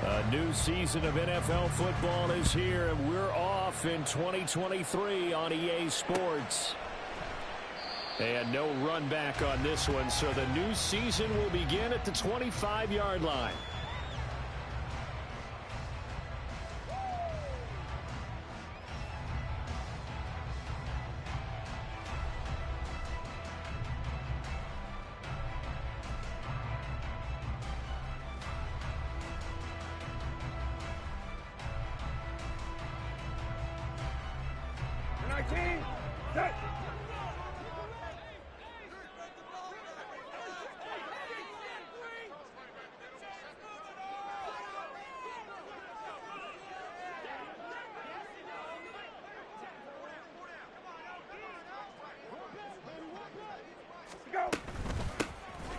A new season of NFL football is here, and we're off in 2023 on EA Sports. And no run back on this one, so the new season will begin at the 25-yard line.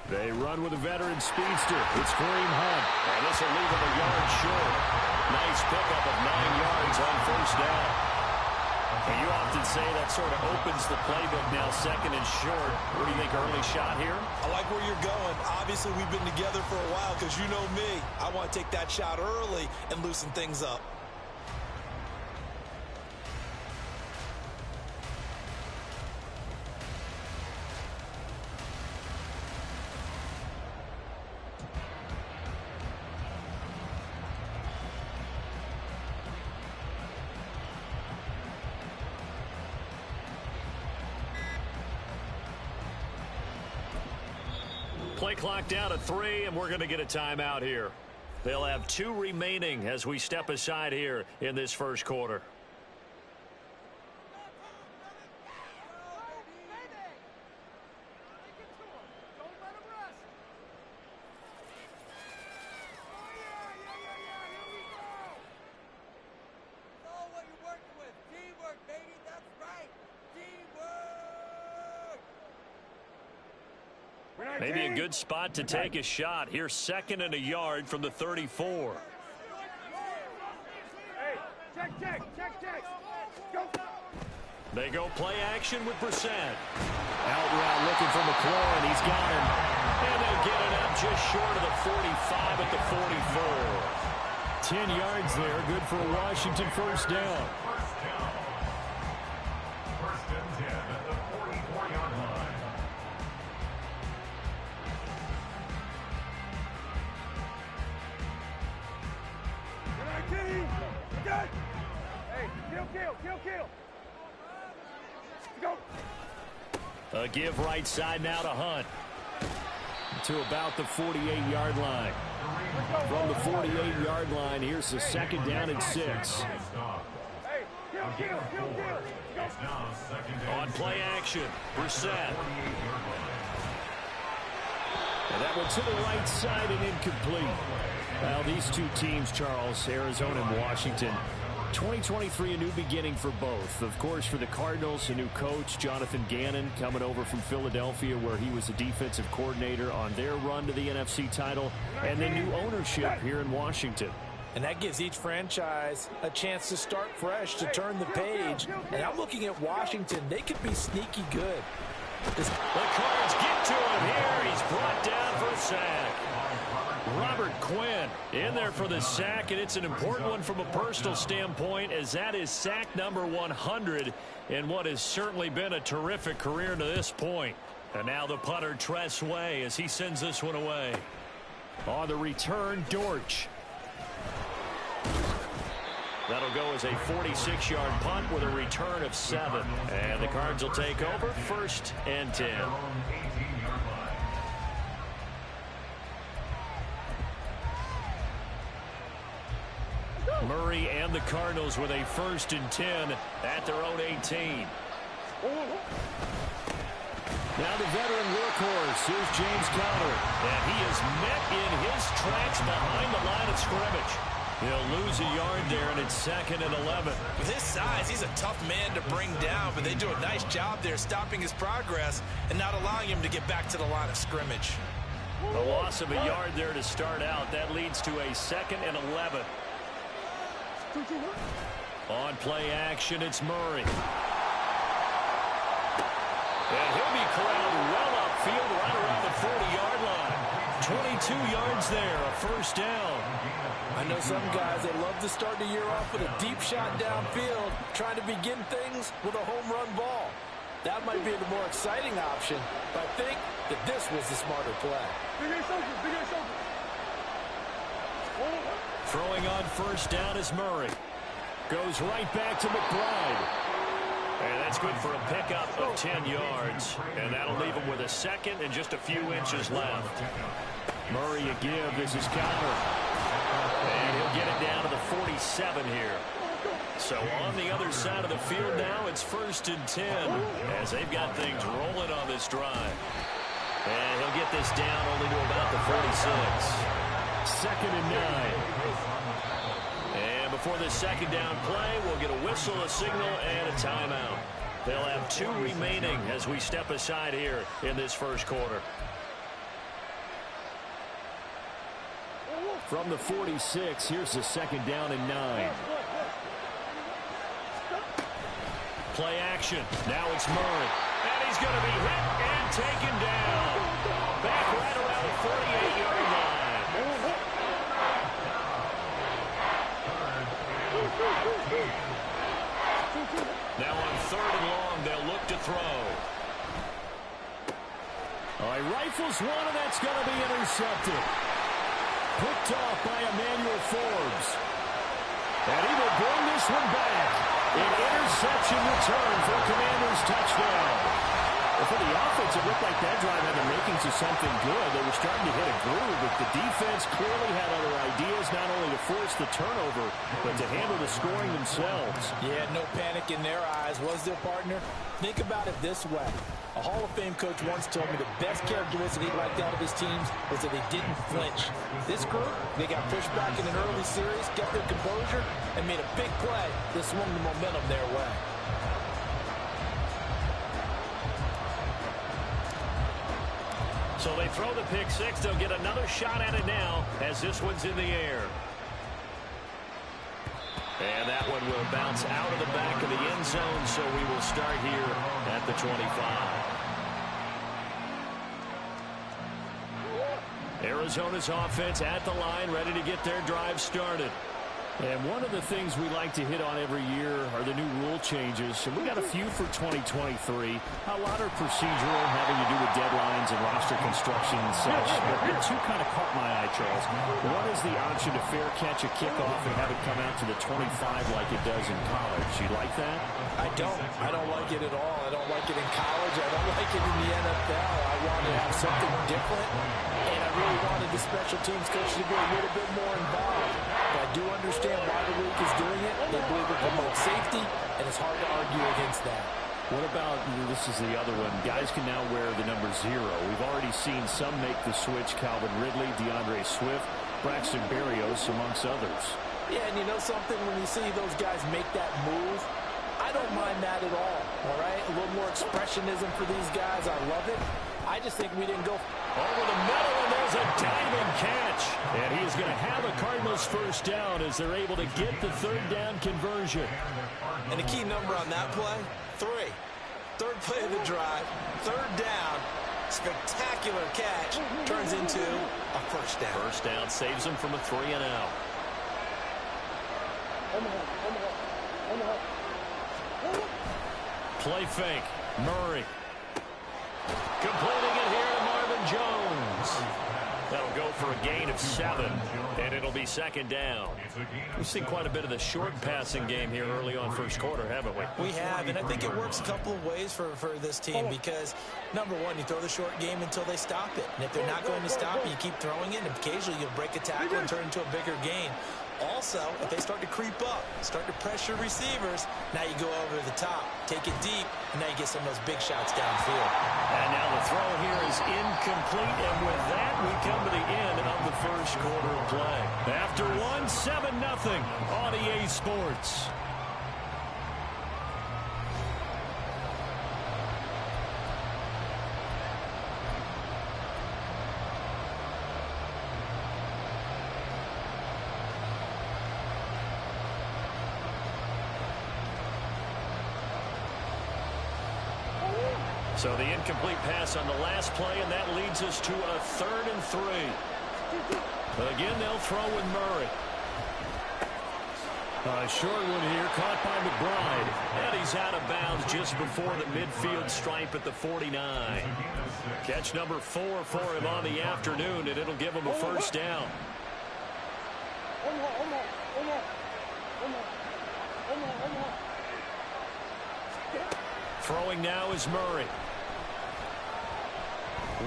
They run with a veteran speedster. It's Kareem Hunt. And this will leave him a yard short. Nice pickup of 9 yards on first down. And you often say that sort of opens the playbook now, second and short. What do you think, early shot here? I like where you're going. Obviously, we've been together for a while because you know me. I want to take that shot early and loosen things up. Play clock down to 3, and we're going to get a timeout here. They'll have 2 remaining as we step aside here in this first quarter. Maybe a good spot to take a shot. Here's 2nd and a yard from the 34. They go play action with Brissett. Out route looking for McLaurin. He's got him. And they'll get it up just short of the 45 at the 44. 10 yards there. Good for a Washington first down. First and 10 at the 44-yard line. A give right side now to Hunt. To about the 48-yard line. From the 48-yard line, here's the 2nd down and 6. On play action, Brissett. And that one to the right side and incomplete. Well, these two teams, Charles, Arizona and Washington, 2023, a new beginning for both. Of course, for the Cardinals, a new coach, Jonathan Gannon, coming over from Philadelphia, where he was a defensive coordinator on their run to the NFC title, and then new ownership here in Washington. And that gives each franchise a chance to start fresh, to turn the page. And I'm looking at Washington. They could be sneaky good. The Cards get to him here. He's brought down for a sack. Robert Quinn in there for the sack, and it's an important one from a personal standpoint, as that is sack number 100 in what has certainly been a terrific career to this point. And now the punter, Tress Way, as he sends this one away. On the return, Dortch. That'll go as a 46-yard punt with a return of 7. And the Cards will take over, 1st and 10. Murray and the Cardinals with a 1st and 10 at their own 18. Now the veteran workhorse, here's James Conner. And he is met in his tracks behind the line of scrimmage. He'll lose a yard there, and it's 2nd and 11. With his size, he's a tough man to bring down, but they do a nice job there stopping his progress and not allowing him to get back to the line of scrimmage. A loss of a yard there to start out. That leads to a 2nd and 11. On play action, it's Murray. And he'll be corralled well upfield right around the 40-yard line. 22 yards there, a first down. I know some guys, they love to start the year off with a deep shot downfield, trying to begin things with a home run ball. That might be the more exciting option, but I think that this was the smarter play. Throwing on first down is Murray. Goes right back to McBride. And that's good for a pickup of 10 yards. And that'll leave him with a second and just a few inches left. Murray a give. This is counter. And he'll get it down to the 47 here. So on the other side of the field now, it's 1st and 10 as they've got things rolling on this drive. And he'll get this down only to about the 46. 2nd and 9. And before this second down play, we'll get a whistle, a signal, and a timeout. They'll have 2 remaining as we step aside here in this first quarter. From the 46, here's the 2nd down and 9. Play action. Now it's Murray. And he's going to be hit and taken down. Back right around the 48-yard line. Now on 3rd and long, they'll look to throw. All right, rifles one, and that's going to be intercepted. Picked off by Emmanuel Forbes. And he will bring this one back. An interception return for a Commanders touchdown. Well, for the offense, it looked like that drive had the makings of something good. They were starting to hit a groove, but the defense clearly had other ideas, not only to force the turnover, but to handle the scoring themselves. Yeah, no panic in their eyes, was there, partner? Think about it this way. A Hall of Fame coach once told me the best characteristic he liked out of his teams was that they didn't flinch. This group, they got pushed back in an early series, kept their composure, and made a big play that swung the momentum their way. So they throw the pick six. They'll get another shot at it now as this one's in the air. And that one will bounce out of the back of the end zone, so we will start here at the 25. Arizona's offense at the line, ready to get their drive started. And one of the things we like to hit on every year are the new rule changes. And we got a few for 2023. A lot are procedural, having to do with deadlines and roster construction and such. But the 2 kind of caught my eye, Charles. One is the option to fair catch a kickoff and have it come out to the 25 like it does in college. You like that? I don't. I don't like it at all. I don't like it in college. I don't like it in the NFL. I want to have something different. And I really wanted the special teams coach to be a little bit more involved. But I do understand why the league is doing it. They believe it promotes safety, and it's hard to argue against that. What about, this is the other one, guys can now wear the number 0. We've already seen some make the switch, Calvin Ridley, DeAndre Swift, Braxton Berrios, amongst others. Yeah, and you know something, when you see those guys make that move, I don't mind that at all right? A little more expressionism for these guys. I love it. I just think we didn't go over the middle, and there's a diving catch. And he's going to have a Cardinals first down as they're able to get the 3rd down conversion. And a key number on that play, 3. 3rd play of the drive, 3rd down, spectacular catch, turns into a first down. First down saves him from a 3 and out. Play fake, Murray. Completing it here to Marvin Jones. That'll go for a gain of 7, and it'll be 2nd down. We've seen quite a bit of the short passing game here early on first quarter, haven't we? We have, and I think it works a couple of ways for this team because, number one, you throw the short game until they stop it. And if they're not going to stop it, you keep throwing it, and occasionally you'll break a tackle and turn it into a bigger gain. Also, if they start to creep up, start to pressure receivers, now you go over the top, take it deep, and now you get some of those big shots downfield. And now the throw here is incomplete, and with that, we come to the end of the first quarter of play. After 7-0 on EA Sports. So the incomplete pass on the last play, and that leads us to a 3rd and 3. Again, they'll throw with Murray. A short one here, caught by McBride. And he's out of bounds just before the midfield stripe at the 49. Catch number 4 for him on the afternoon, and it'll give him a first down. Throwing now is Murray.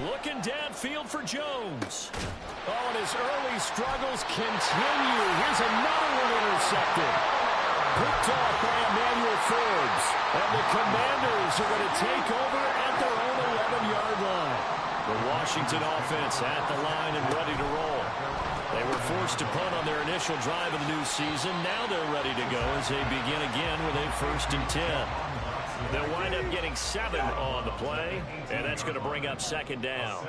Looking downfield for Jones. Oh, and his early struggles continue. Here's another one intercepted. Picked off by Emmanuel Forbes. And the Commanders are going to take over at their own 11-yard line. The Washington offense at the line and ready to roll. They were forced to punt on their initial drive of the new season. Now they're ready to go as they begin again with a 1st and 10. They'll wind up getting 7 on the play, and that's going to bring up 2nd down.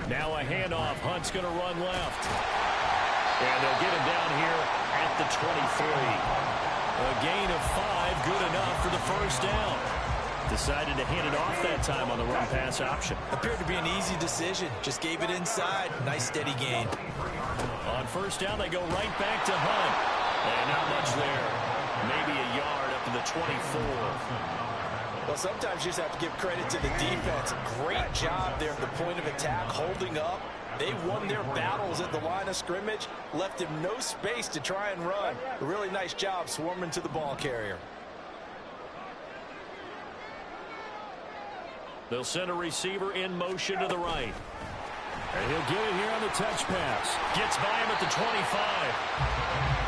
Now a handoff. Hunt's going to run left. And they'll get him down here at the 23. A gain of 5, good enough for the first down. Decided to hand it off that time on the run-pass option. Appeared to be an easy decision. Just gave it inside. Nice steady gain. On first down, they go right back to Hunt. And not much there. Maybe a yard up to the 24. Well, sometimes you just have to give credit to the defense. Great job there at the point of attack, holding up. They won their battles at the line of scrimmage, left him no space to try and run. A really nice job swarming to the ball carrier. They'll send a receiver in motion to the right. And he'll get it here on the touch pass. Gets by him at the 25.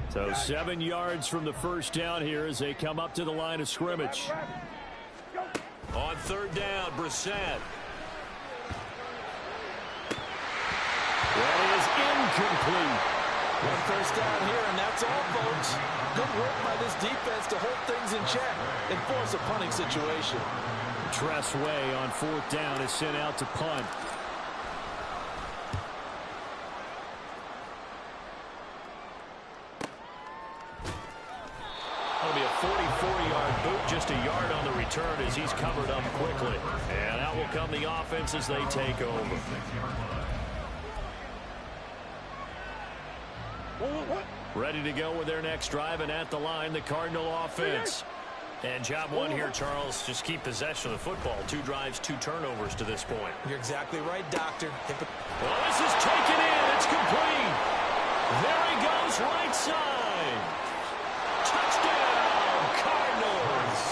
So 7 yards from the first down here as they come up to the line of scrimmage. On 3rd down, Brissett. That is incomplete. One first down here, and that's all, folks. Good work by this defense to hold things in check and force a punting situation. Tress Way on 4th down is sent out to punt. That'll be a 44-yard boot, just a yard on the return as he's covered up quickly. And out will come the offense as they take over. Ready to go with their next drive, and at the line, the Cardinal offense. And job one here, Charles, just keep possession of the football. 2 drives, 2 turnovers to this point. You're exactly right, Doctor. Well, this is taken in. It's complete. There he goes, right side. Touchdown, Cardinals.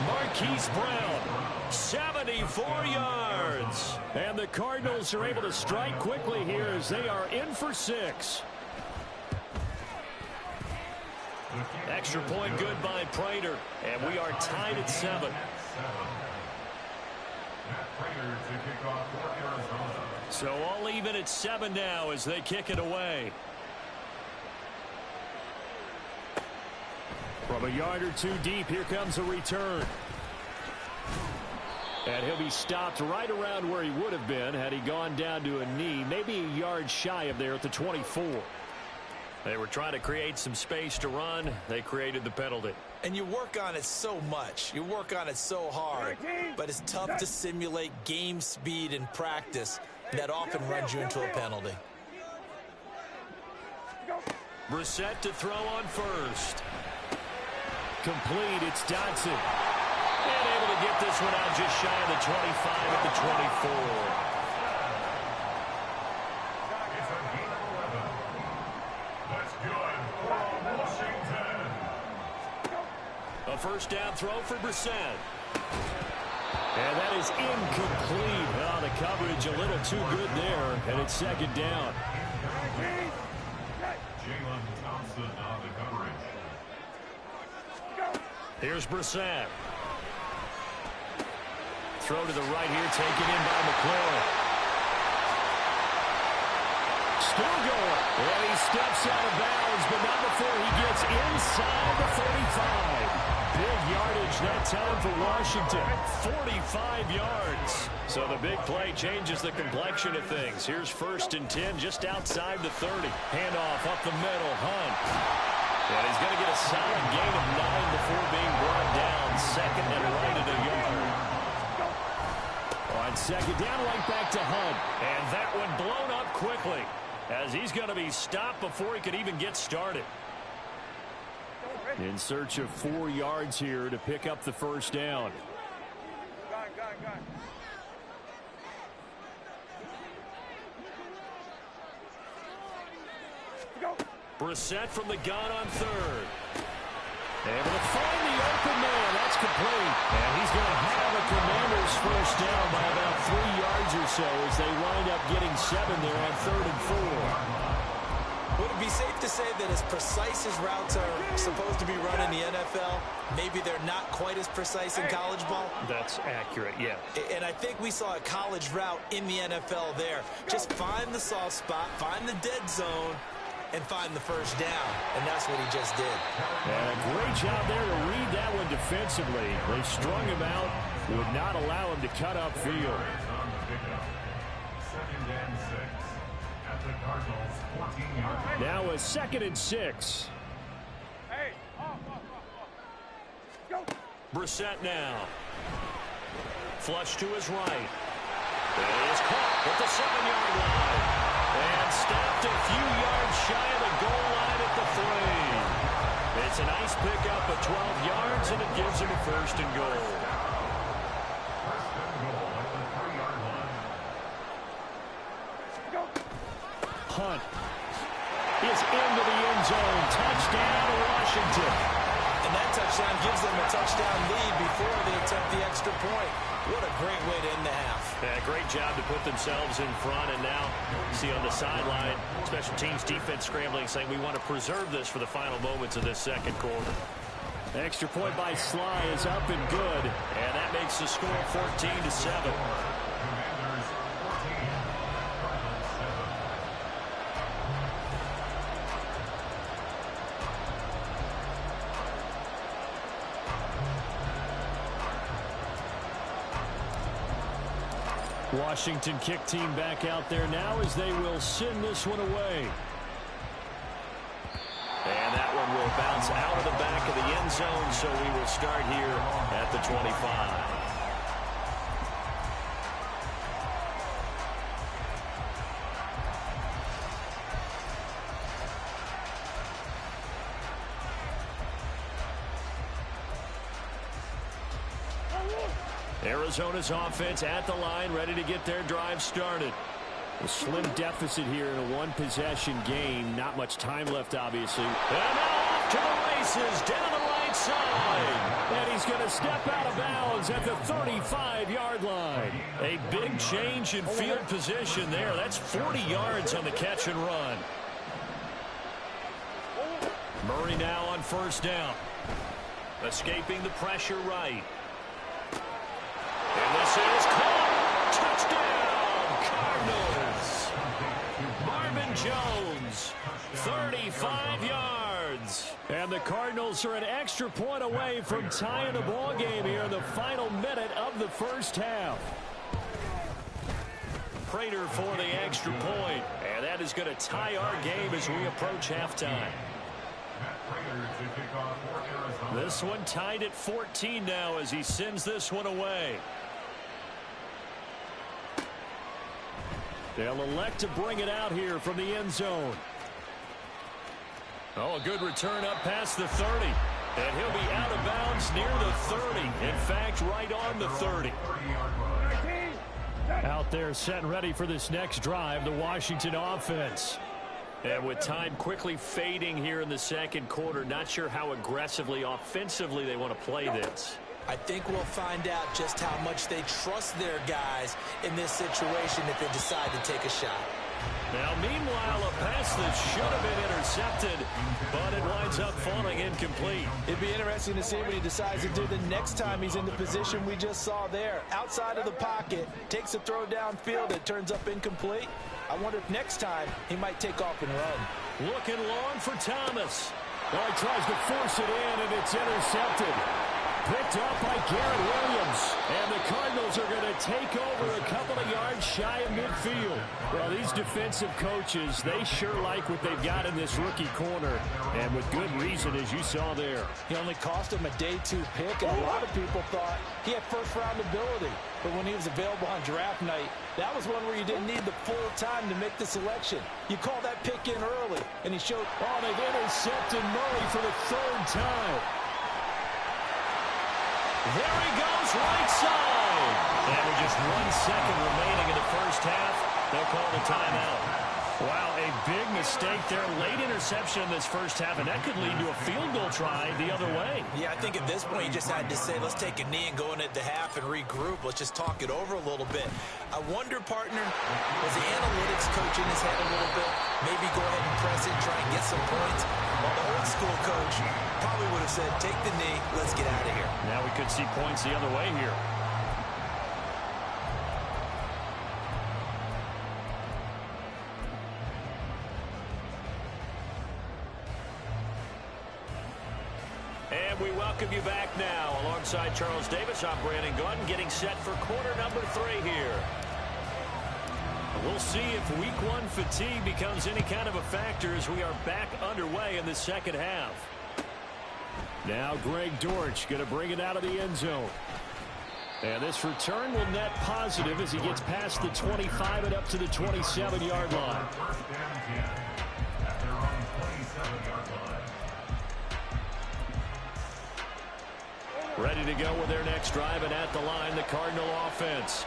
Marquise Brown, 74 yards. And the Cardinals are able to strike quickly here as they are in for 6. Extra point good by Prater, and we are tied at 7. So all even at 7 now as they kick it away. From a yard or 2 deep, here comes a return. And he'll be stopped right around where he would have been had he gone down to a knee, maybe a yard shy of there at the 24. They were trying to create some space to run. They created the penalty. And you work on it so much. You work on it so hard. But it's tough to simulate game speed in practice. That often runs you into a penalty. Brissett to throw on first. Complete. It's Dodson. And able to get this one out just shy of the 25 at the 24. A first down throw for Brissett. And that is incomplete. Oh, the coverage a little too good there. And it's 2nd down. Here's Brissett. Throw to the right here, taken in by McLaurin. Still going. And he steps out of bounds, but not before he gets inside the 45. Big yardage that time for Washington. 45 yards. So the big play changes the complexion of things. Here's 1st and 10 just outside the 30. Handoff up the middle. Hunt. And he's going to get a solid gain of 9 before being brought down. 2nd and right at a yard. On 2nd down, right back to Hunt. And that one blown up quickly as he's going to be stopped before he could even get started. In search of 4 yards here to pick up the 1st down. Brissett from the gun on 3rd. Able to find the open man. That's complete. And he's going to have a Commanders 1st down by about 3 yards or so as they wind up getting 7 there on 3rd and 4. Would it be safe to say that as precise as routes are supposed to be run in the NFL, maybe they're not quite as precise in college ball? That's accurate, yeah. And I think we saw a college route in the NFL there. Just find the soft spot, find the dead zone, and find the 1st down. And that's what he just did. And a great job there to read that one defensively. They strung him out, would not allow him to cut upfield. Now a 2nd and 6. Brissett now. Flush to his right. He is caught at the 7-yard line. And stopped a few yards shy of the goal line at the 3. It's a nice pickup of 12 yards, and it gives him a 1st and goal. Hunt is into the end zone. Touchdown, Washington. And that touchdown gives them a touchdown lead before they attempt the extra point. What a great way to end the half. Yeah, great job to put themselves in front. And now you see on the sideline, special teams defense scrambling, saying we want to preserve this for the final moments of this 2nd quarter. Extra point by Sly is up and good. And that makes the score 14-7. Washington kick team back out there now as they will send this one away. And that one will bounce out of the back of the end zone, so we will start here at the 25. Arizona's offense at the line, ready to get their drive started. A slim deficit here in a one-possession game. Not much time left, obviously. And now off to the races, down the right side. And he's going to step out of bounds at the 35-yard line. A big change in field position there. That's 40 yards on the catch and run. Murray now on 1st down. Escaping the pressure right. And this is caught. Touchdown, Cardinals. Marvin Jones, 35 yards. And the Cardinals are an extra point away from tying the ball game here in the final minute of the 1st half. Prater for the extra point. And that is going to tie our game as we approach halftime. This one tied at 14 now as he sends this one away. They'll elect to bring it out here from the end zone. Oh, a good return up past the 30. And he'll be out of bounds near the 30. In fact, right on the 30. Out there set and ready for this next drive, the Washington offense. And with time quickly fading here in the 2nd quarter, not sure how aggressively, offensively they want to play this. I think we'll find out just how much they trust their guys in this situation if they decide to take a shot. Now, meanwhile, a pass that should have been intercepted, but it winds up falling incomplete. It'd be interesting to see what he decides to do the next time he's in the position we just saw there. Outside of the pocket, takes a throw downfield, it turns up incomplete. I wonder if next time he might take off and run. Looking long for Thomas. Well, he tries to force it in, and it's intercepted. Picked up by Garrett Williams. And the Cardinals are going to take over a couple of yards shy of midfield. Well, these defensive coaches, they sure like what they've got in this rookie corner. And with good reason, as you saw there. He only cost him a day 2 pick, and a lot of people thought he had first-round ability. But when he was available on draft night, that was one where you didn't need the full time to make the selection. You call that pick in early, and he showed... Oh, they've intercepted Murray for the 3rd time. There he goes, right side. And with just 1 second remaining in the first half, they'll call the timeout. Wow, a big mistake there. Late interception in this first half, and that could lead to a field goal try the other way. Yeah, I think at this point you just had to say, let's take a knee and go in at the half and regroup. Let's just talk it over a little bit. I wonder, partner, was the analytics coach in his head a little bit? Maybe go ahead and press it, try and get some points. Well, the old school coach probably would have said, take the knee, let's get out of here. Now we could see points the other way here. And we welcome you back now. Alongside Charles Davis, I'm Brandon Gordon, getting set for quarter number 3 here. We'll see if week 1 fatigue becomes any kind of a factor as we are back underway in the second half. Now Greg Dortch going to bring it out of the end zone. And this return will net positive as he gets past the 25 and up to the 27-yard line. Ready to go with their next drive, and at the line, the Cardinal offense.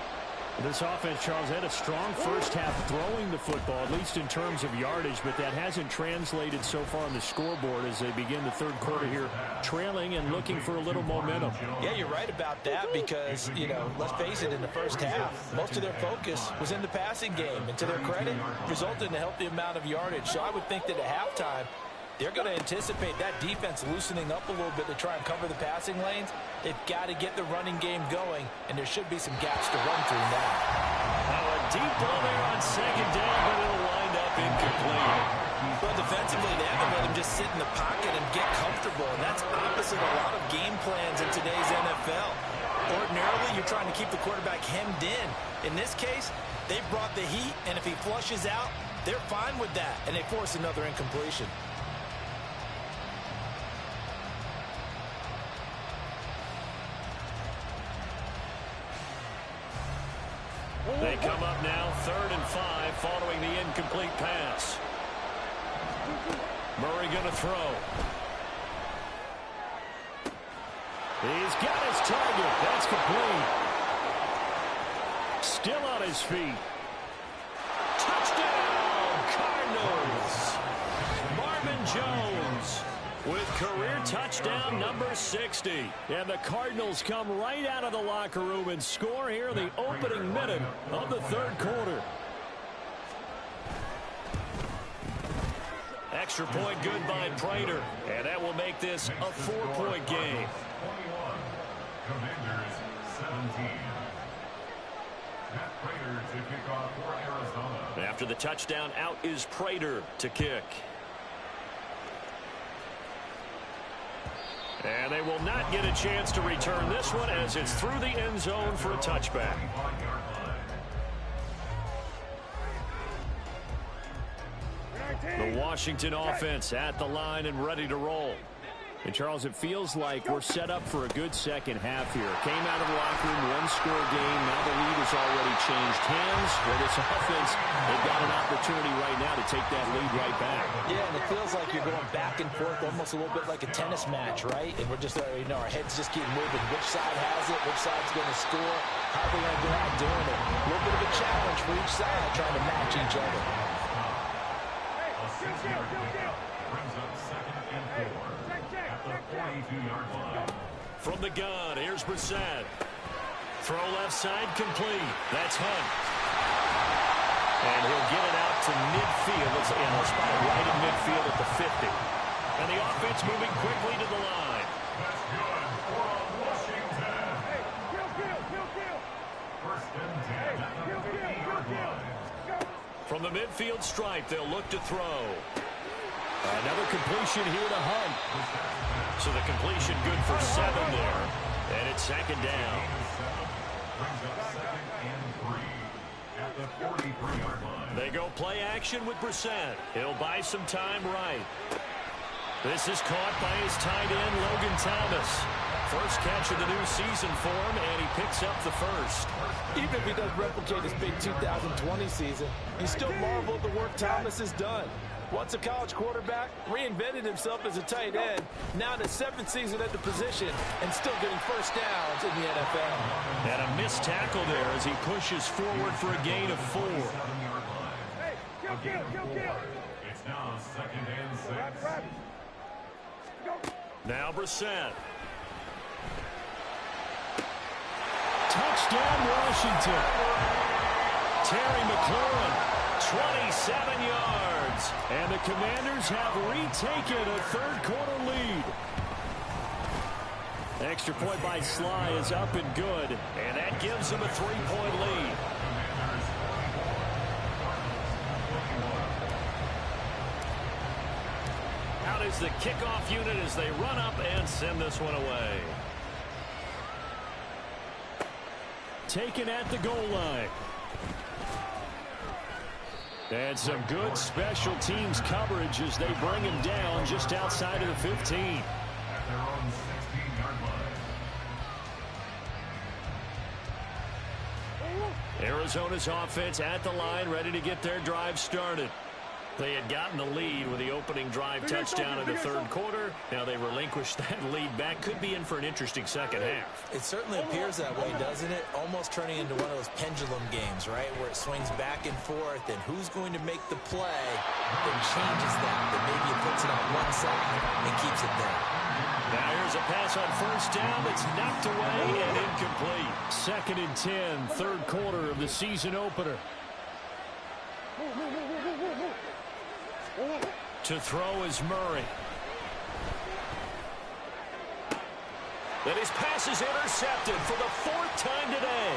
This offense, Charles, had a strong first half throwing the football, at least in terms of yardage, but that hasn't translated so far on the scoreboard as they begin the third quarter here, trailing and looking for a little momentum. Yeah, you're right about that because, you know, let's face it, in the first half, most of their focus was in the passing game, and to their credit, resulted in a healthy amount of yardage. So I would think that at halftime, they're going to anticipate that defense loosening up a little bit to try and cover the passing lanes. They've got to get the running game going, and there should be some gaps to run through now. Now a deep ball there on second down, but it'll wind up incomplete. Well, defensively, they haven't let him just sit in the pocket and get comfortable, and that's opposite a lot of game plans in today's NFL. Ordinarily, you're trying to keep the quarterback hemmed in. In this case, they brought the heat, and if he flushes out, they're fine with that, and they force another incompletion. They come up now, 3rd and 5, following the incomplete pass. Murray going to throw. He's got his target. That's complete. Still on his feet. Touchdown, Cardinals. Marvin Jones with career touchdown number 60. And the Cardinals come right out of the locker room and score here in the opening minute of the third quarter. Extra point good by Prater. And that will make this a 4-point game. 21. Commanders 17. Matt Prater to kick off for Arizona. After the touchdown, out is Prater to kick. And they will not get a chance to return this one as it's through the end zone for a touchback. The Washington offense at the line and ready to roll. And, Charles, it feels like we're set up for a good second half here. Came out of the locker room, one-score game. Now the lead has already changed hands. Well, this offense, they've got an opportunity right now to take that lead right back. Yeah, and it feels like you're going back and forth almost a little bit like a tennis match, right? And we're just, you know, our heads just keep moving. Which side has it? Which side's going to score? How are they going to go out doing it? A little bit of a challenge for each side trying to match each other. A 6-yard pickup brings up 2nd and 4 at the 42-yard line. From the gun, here's Brissett. Throw left side complete. That's Hunt. And he'll get it out to midfield. Let's spot it right in midfield at the 50. And the offense moving quickly to the line. That's good for Washington. First and 10 at the 50-yard line. From the midfield stripe, they'll look to throw. Another completion here to Hunt. So the completion good for 7 there. And it's second down. Brings up second and 3 at the 43-yard line. They go play action with Brissett. He'll buy some time right. This is caught by his tight end, Logan Thomas. First catch of the new season for him, and he picks up the first. Even if he doesn't replicate his big 2020 season, you still marvel at the work Thomas has done. Once a college quarterback, reinvented himself as a tight end, now in his 7th season at the position, and still getting first downs in the NFL. And a missed tackle there as he pushes forward for a gain of 4. It's now second and 6. Now Brissett. Touchdown, Washington. Terry McLaurin, 27 yards. And the Commanders have retaken a third-quarter lead. Extra point by Sly is up and good, and that gives them a 3-point lead. Out is the kickoff unit as they run up and send this one away. Taken at the goal line. And some good special teams coverage as they bring him down just outside of the 15. At their own 16-yard line. Arizona's offense at the line, ready to get their drive started. They had gotten the lead with the opening drive touchdown in the third quarter. Now they relinquished that lead back. Could be in for an interesting second half. It certainly appears that way, doesn't it? Almost turning into one of those pendulum games, right, where it swings back and forth, and who's going to make the play that changes that maybe it puts it on one side and keeps it there. Now here's a pass on first down that's knocked away and incomplete. Second and 10, third quarter of the season opener. To throw is Murray. Then his pass is intercepted for the 4th time today.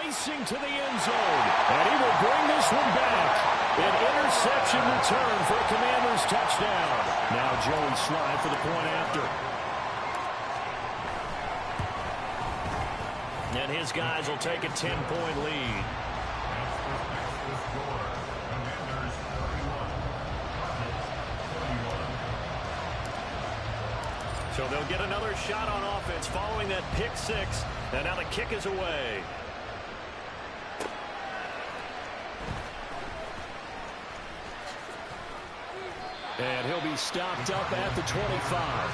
Racing to the end zone. And he will bring this one back. An interception return for a Commanders touchdown. Now Joey Sly for the point after. And his guys will take a 10-point lead. So they'll get another shot on offense following that pick 6. And now the kick is away. And he'll be stopped up at the 25.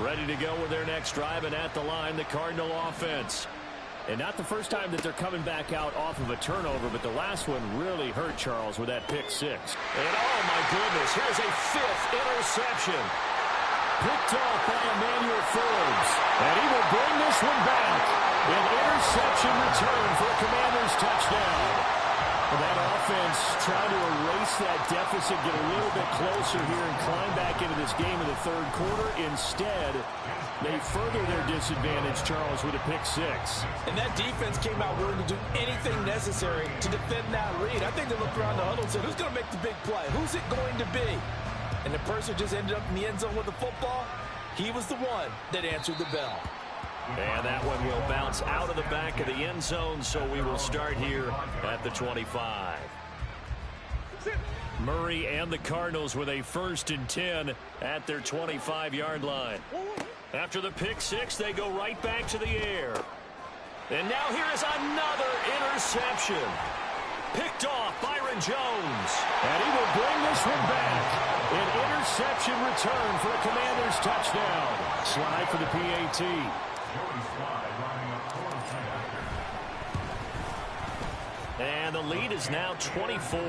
Ready to go with their next drive, and at the line, the Cardinal offense. And not the first time that they're coming back out off of a turnover, but the last one really hurt Charles with that pick 6. And oh my goodness, here's a 5th interception. Picked off by Emmanuel Forbes. And he will bring this one back. An interception return for a Commanders touchdown. That offense trying to erase that deficit, get a little bit closer here and climb back into this game in the third quarter. Instead, they further their disadvantage, Charles, with a pick 6. And that defense came out willing to do anything necessary to defend that lead. I think they looked around the huddle and said, who's going to make the big play? Who's it going to be? And the person just ended up in the end zone with the football. He was the one that answered the bell. And that one will bounce out of the back of the end zone, so we will start here at the 25. Murray and the Cardinals with a 1st and 10 at their 25-yard line. After the pick 6, they go right back to the air. And now here is another interception. Picked off Byron Jones. And he will bring this one back. An interception return for a Commanders touchdown. Slide for the PAT. And the lead is now 24.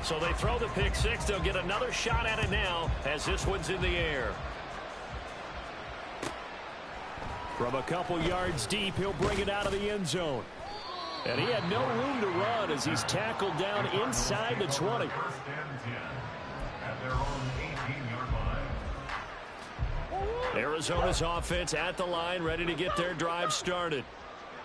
So they throw the pick 6. They'll get another shot at it now as this one's in the air. From a couple yards deep, he'll bring it out of the end zone. And he had no room to run as he's tackled down inside the 20. First and 10 at their own 18-yard line. Arizona's offense at the line, ready to get their drive started.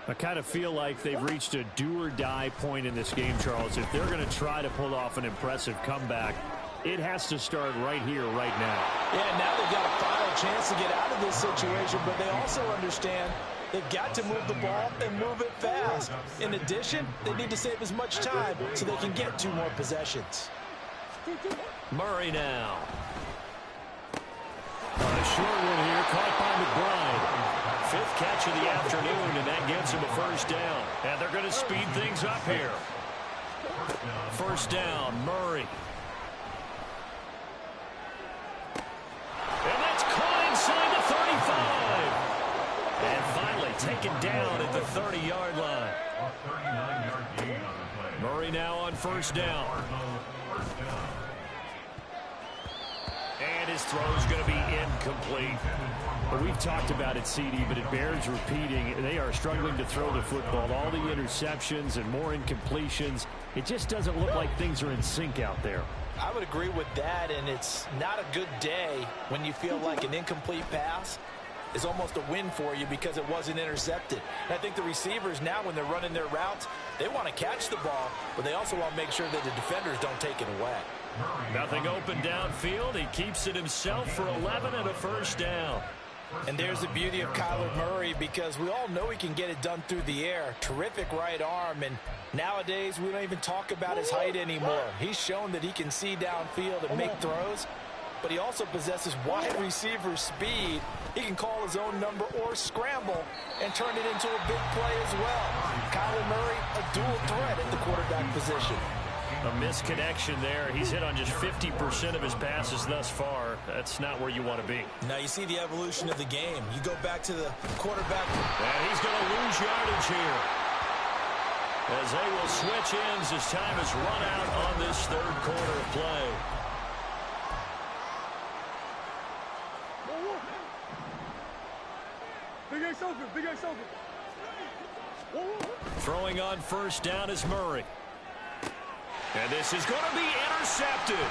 I kind of feel like they've reached a do-or-die point in this game, Charles. If they're going to try to pull off an impressive comeback, it has to start right here, right now. Yeah, now they've got a final chance to get out of this situation, but they also understand they've got to move the ball and move it fast. In addition, they need to save as much time so they can get 2 more possessions. Murray now. On a short one here, caught by McBride. 5th catch of the afternoon, and that gets him a first down. And they're going to speed things up here. First down, Murray. And that's caught inside the 35. And finally taken down at the 30-yard line. Murray now on first down. And his throw's going to be incomplete. But we've talked about it, CD, but it bears repeating. They are struggling to throw the football. All the interceptions and more incompletions. It just doesn't look like things are in sync out there. I would agree with that, and it's not a good day when you feel like an incomplete pass is almost a win for you because it wasn't intercepted. And I think the receivers now, when they're running their routes, they want to catch the ball, but they also want to make sure that the defenders don't take it away. Nothing open downfield. He keeps it himself for 11 and a first down. And there's the beauty of Kyler Murray, because we all know he can get it done through the air. Terrific right arm, and nowadays we don't even talk about his height anymore. He's shown that he can see downfield and make throws, but he also possesses wide receiver speed. He can call his own number or scramble and turn it into a big play as well. Kyler Murray, a dual threat at the quarterback position. A misconnection there. He's hit on just 50% of his passes thus far. That's not where you want to be. Now you see the evolution of the game. You go back to the quarterback. And he's going to lose yardage here, as they will switch ends as time has run out on this 3rd quarter of play. Big X open. Throwing on first down is Murray. And this is going to be intercepted.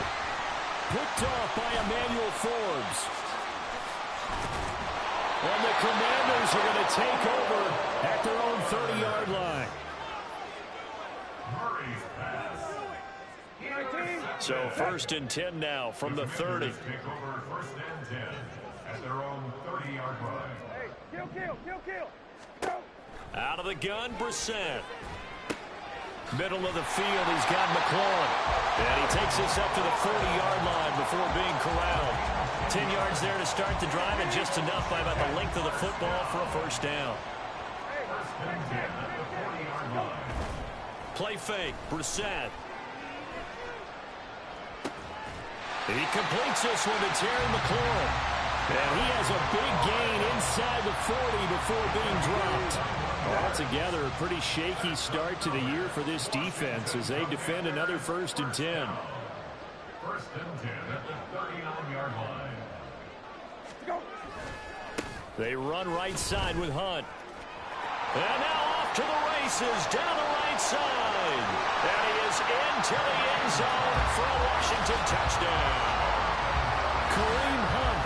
Picked off by Emmanuel Forbes. And the Commanders are going to take over at their own 30-yard line. So 1st and 10 now from the 30. Take over 1st and 10 at their own 30-yard line. Kill. Out of the gun, Brissett. Middle of the field, he's got McLaurin. And he takes this up to the 40-yard line before being corralled. 10 yards there to start the drive, and just enough by about the length of the football for a first down. 1st and 10 at the 40-yard line. Play fake, Brissett. He completes this one to Terry McLaurin. And he has a big gain inside the 40 before being dropped. Altogether, a pretty shaky start to the year for this defense as they defend another 1st and 10. 1st and 10 at the 39-yard line. They run right side with Hunt. And now off to the races down the right side. And he is into the end zone for a Washington touchdown. Kareem Hunt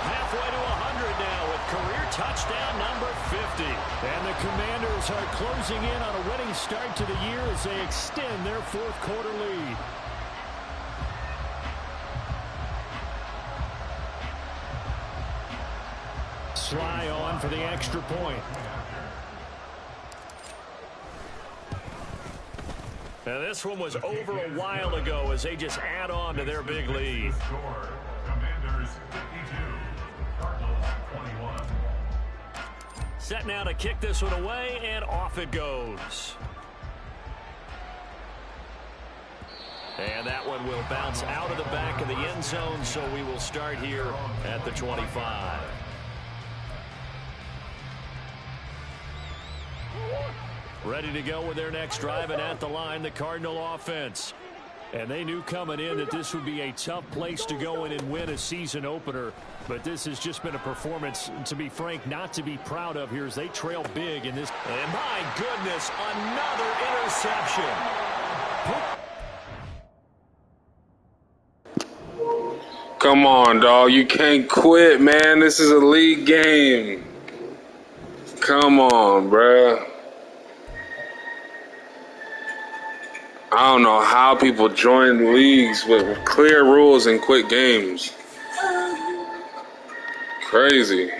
halfway to 100 now with career touchdown number 50. And the Commanders are closing in on a winning start to the year as they extend their 4th quarter lead. Sly on for the extra point. Now this one was over a while ago as they just add on to their big lead. Score, Commanders 52, Cardinals 21. Set now to kick this one away, and off it goes. And that one will bounce out of the back of the end zone, so we will start here at the 25. Ready to go with their next drive, and at the line, the Cardinal offense. And they knew coming in that this would be a tough place to go in and win a season opener. But this has just been a performance, to be frank, not to be proud of here as they trail big in this. And my goodness, another interception. Come on, dog. You can't quit, man. This is a league game. Come on, bruh. I don't know how people join leagues with clear rules and quit games. Crazy.